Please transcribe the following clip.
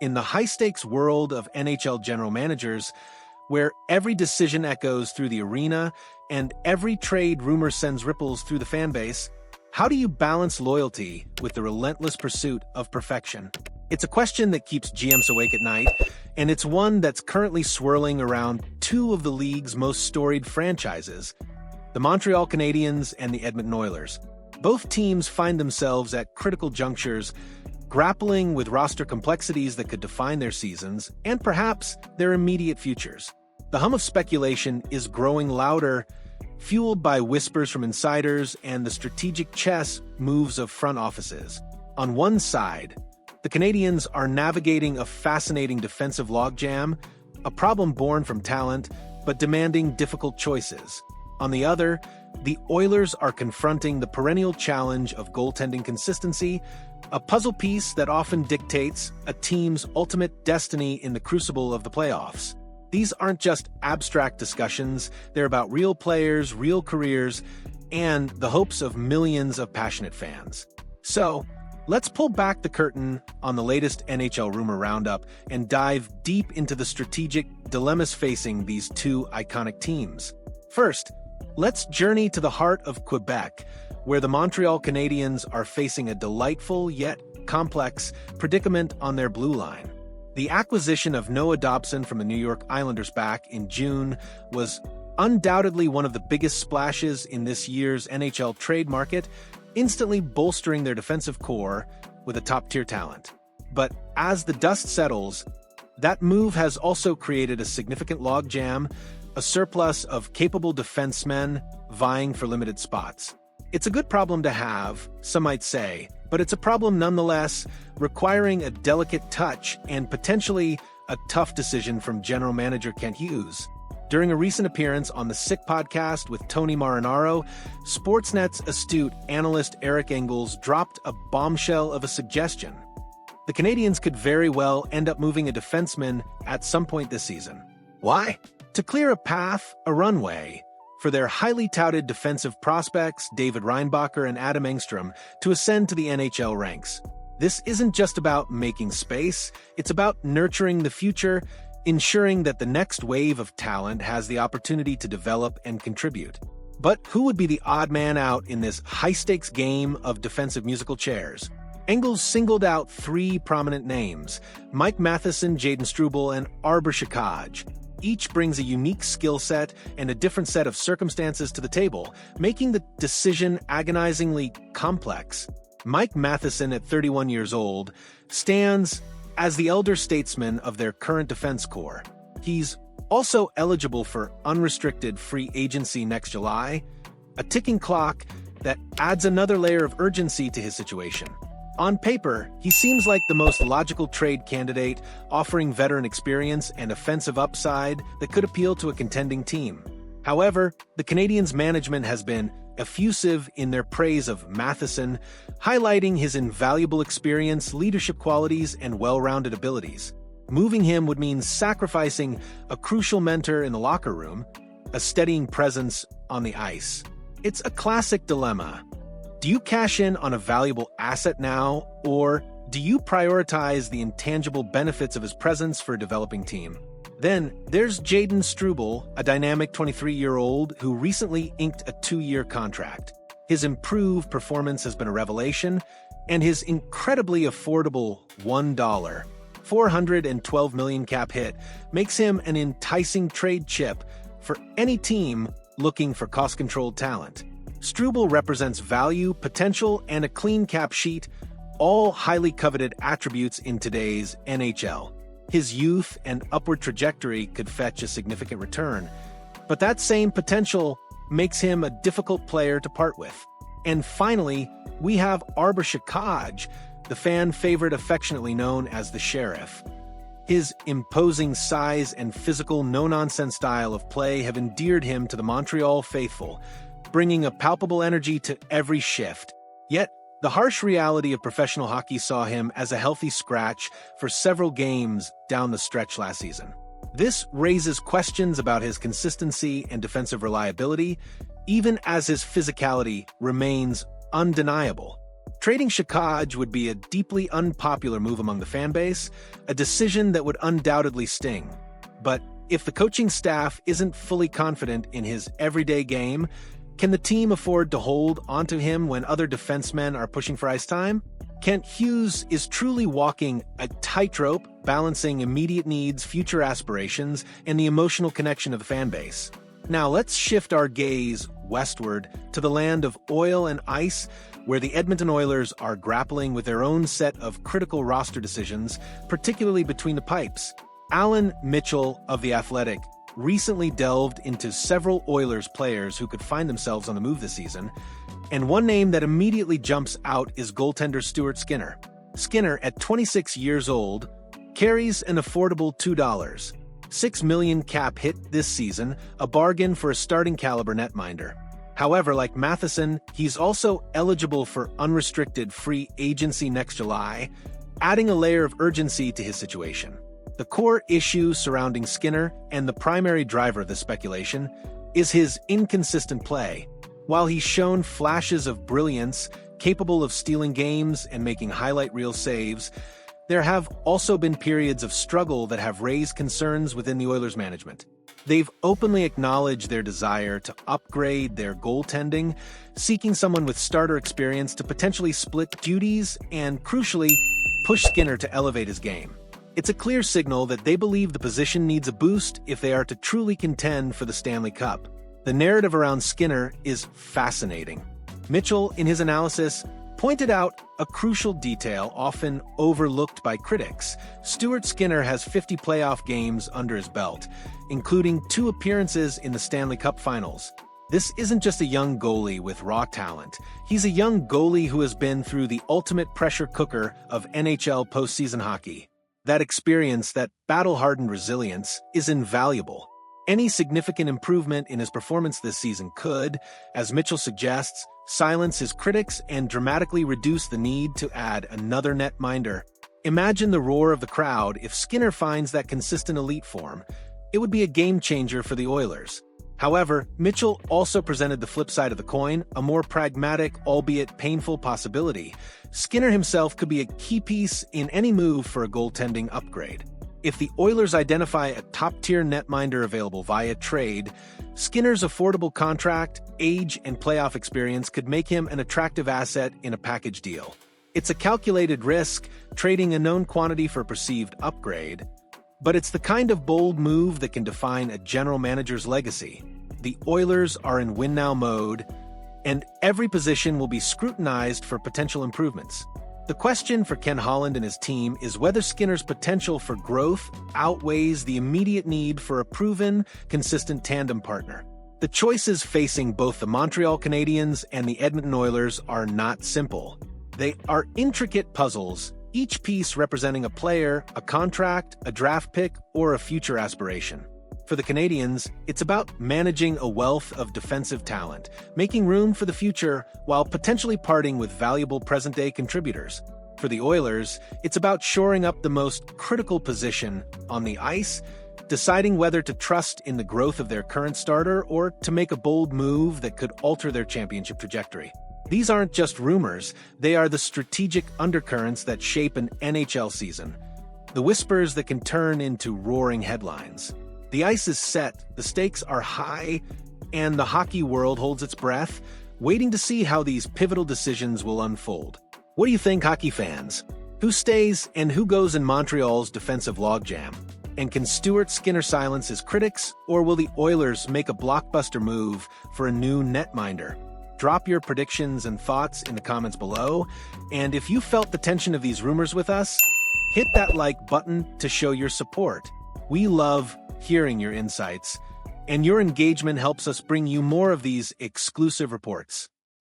In the high-stakes world of NHL general managers, where every decision echoes through the arena and every trade rumor sends ripples through the fan base, how do you balance loyalty with the relentless pursuit of perfection? It's a question that keeps GMs awake at night, and it's one that's currently swirling around two of the league's most storied franchises, the Montreal Canadiens and the Edmonton Oilers. Both teams find themselves at critical junctures, grappling with roster complexities that could define their seasons and perhaps their immediate futures. The hum of speculation is growing louder, fueled by whispers from insiders and the strategic chess moves of front offices. On one side, the Canadiens are navigating a fascinating defensive logjam, a problem born from talent but demanding difficult choices. On the other, the Oilers are confronting the perennial challenge of goaltending consistency, a puzzle piece that often dictates a team's ultimate destiny in the crucible of the playoffs. These aren't just abstract discussions, they're about real players, real careers, and the hopes of millions of passionate fans. So, let's pull back the curtain on the latest NHL rumor roundup and dive deep into the strategic dilemmas facing these two iconic teams. First, let's journey to the heart of Quebec, where the Montreal Canadiens are facing a delightful yet complex predicament on their blue line. The acquisition of Noah Dobson from the New York Islanders back in June was undoubtedly one of the biggest splashes in this year's NHL trade market, instantly bolstering their defensive core with a top-tier talent. But as the dust settles, that move has also created a significant logjam, a surplus of capable defensemen vying for limited spots. It's a good problem to have, some might say, but it's a problem nonetheless, requiring a delicate touch and potentially a tough decision from general manager Kent Hughes. During a recent appearance on the Sick podcast with Tony Marinaro, Sportsnet's astute analyst Eric Engels dropped a bombshell of a suggestion. The Canadiens could very well end up moving a defenseman at some point this season. Why? To clear a path, a runway, for their highly touted defensive prospects, David Reinbacher and Adam Engstrom, to ascend to the NHL ranks. This isn't just about making space, it's about nurturing the future, ensuring that the next wave of talent has the opportunity to develop and contribute. But who would be the odd man out in this high-stakes game of defensive musical chairs? Engels singled out three prominent names: Mike Matheson, Jayden Struble, and Arbor Shakaj. Each brings a unique skill set and a different set of circumstances to the table, making the decision agonizingly complex. Mike Matheson, at 31 years old, stands as the elder statesman of their current defense corps. He's also eligible for unrestricted free agency next July, a ticking clock that adds another layer of urgency to his situation. On paper, he seems like the most logical trade candidate, offering veteran experience and offensive upside that could appeal to a contending team. However, the Canadiens' management has been effusive in their praise of Matheson, highlighting his invaluable experience, leadership qualities, and well-rounded abilities. Moving him would mean sacrificing a crucial mentor in the locker room, a steadying presence on the ice. It's a classic dilemma. Do you cash in on a valuable asset now, or do you prioritize the intangible benefits of his presence for a developing team? Then there's Jayden Struble, a dynamic 23-year-old who recently inked a 2-year contract. His improved performance has been a revelation, and his incredibly affordable $1, $412 million cap hit makes him an enticing trade chip for any team looking for cost-controlled talent. Struble represents value, potential, and a clean cap sheet, all highly coveted attributes in today's NHL. His youth and upward trajectory could fetch a significant return, but that same potential makes him a difficult player to part with. And finally, we have Arbor Shakaj, the fan favorite affectionately known as the Sheriff. His imposing size and physical no-nonsense style of play have endeared him to the Montreal faithful, bringing a palpable energy to every shift. Yet, the harsh reality of professional hockey saw him as a healthy scratch for several games down the stretch last season. This raises questions about his consistency and defensive reliability, even as his physicality remains undeniable. Trading Shakaj would be a deeply unpopular move among the fan base, a decision that would undoubtedly sting. But if the coaching staff isn't fully confident in his everyday game, can the team afford to hold onto him when other defensemen are pushing for ice time? Kent Hughes is truly walking a tightrope, balancing immediate needs, future aspirations, and the emotional connection of the fan base. Now let's shift our gaze westward to the land of oil and ice, where the Edmonton Oilers are grappling with their own set of critical roster decisions, particularly between the pipes. Alan Mitchell of The Athletic recently delved into several Oilers players who could find themselves on the move this season, and one name that immediately jumps out is goaltender Stuart Skinner. Skinner, at 26 years old, carries an affordable $2.6 million cap hit this season, a bargain for a starting caliber netminder. However, like Matheson, he's also eligible for unrestricted free agency next July, adding a layer of urgency to his situation. The core issue surrounding Skinner, and the primary driver of the speculation, is his inconsistent play. While he's shown flashes of brilliance, capable of stealing games and making highlight reel saves, there have also been periods of struggle that have raised concerns within the Oilers management. They've openly acknowledged their desire to upgrade their goaltending, seeking someone with starter experience to potentially split duties and, crucially, push Skinner to elevate his game. It's a clear signal that they believe the position needs a boost if they are to truly contend for the Stanley Cup. The narrative around Skinner is fascinating. Mitchell, in his analysis, pointed out a crucial detail often overlooked by critics. Stuart Skinner has 50 playoff games under his belt, including 2 appearances in the Stanley Cup Finals. This isn't just a young goalie with raw talent. He's a young goalie who has been through the ultimate pressure cooker of NHL postseason hockey. That experience, that battle-hardened resilience, is invaluable. Any significant improvement in his performance this season could, as Mitchell suggests, silence his critics and dramatically reduce the need to add another netminder. Imagine the roar of the crowd if Skinner finds that consistent elite form. It would be a game-changer for the Oilers. However, Mitchell also presented the flip side of the coin, a more pragmatic, albeit painful possibility. Skinner himself could be a key piece in any move for a goaltending upgrade. If the Oilers identify a top-tier netminder available via trade, Skinner's affordable contract, age, and playoff experience could make him an attractive asset in a package deal. It's a calculated risk, trading a known quantity for a perceived upgrade, but it's the kind of bold move that can define a general manager's legacy. The Oilers are in win-now mode, and every position will be scrutinized for potential improvements. The question for Ken Holland and his team is whether Skinner's potential for growth outweighs the immediate need for a proven, consistent tandem partner. The choices facing both the Montreal Canadiens and the Edmonton Oilers are not simple. They are intricate puzzles, each piece representing a player, a contract, a draft pick, or a future aspiration. For the Canadiens, it's about managing a wealth of defensive talent, making room for the future while potentially parting with valuable present-day contributors. For the Oilers, it's about shoring up the most critical position on the ice, deciding whether to trust in the growth of their current starter or to make a bold move that could alter their championship trajectory. These aren't just rumors, they are the strategic undercurrents that shape an NHL season, the whispers that can turn into roaring headlines. The ice is set, the stakes are high, and the hockey world holds its breath, waiting to see how these pivotal decisions will unfold. What do you think, hockey fans? Who stays and who goes in Montreal's defensive logjam? And can Stuart Skinner silence his critics, or will the Oilers make a blockbuster move for a new netminder? Drop your predictions and thoughts in the comments below, and if you felt the tension of these rumors with us, hit that like button to show your support. We love hearing your insights, and your engagement helps us bring you more of these exclusive reports.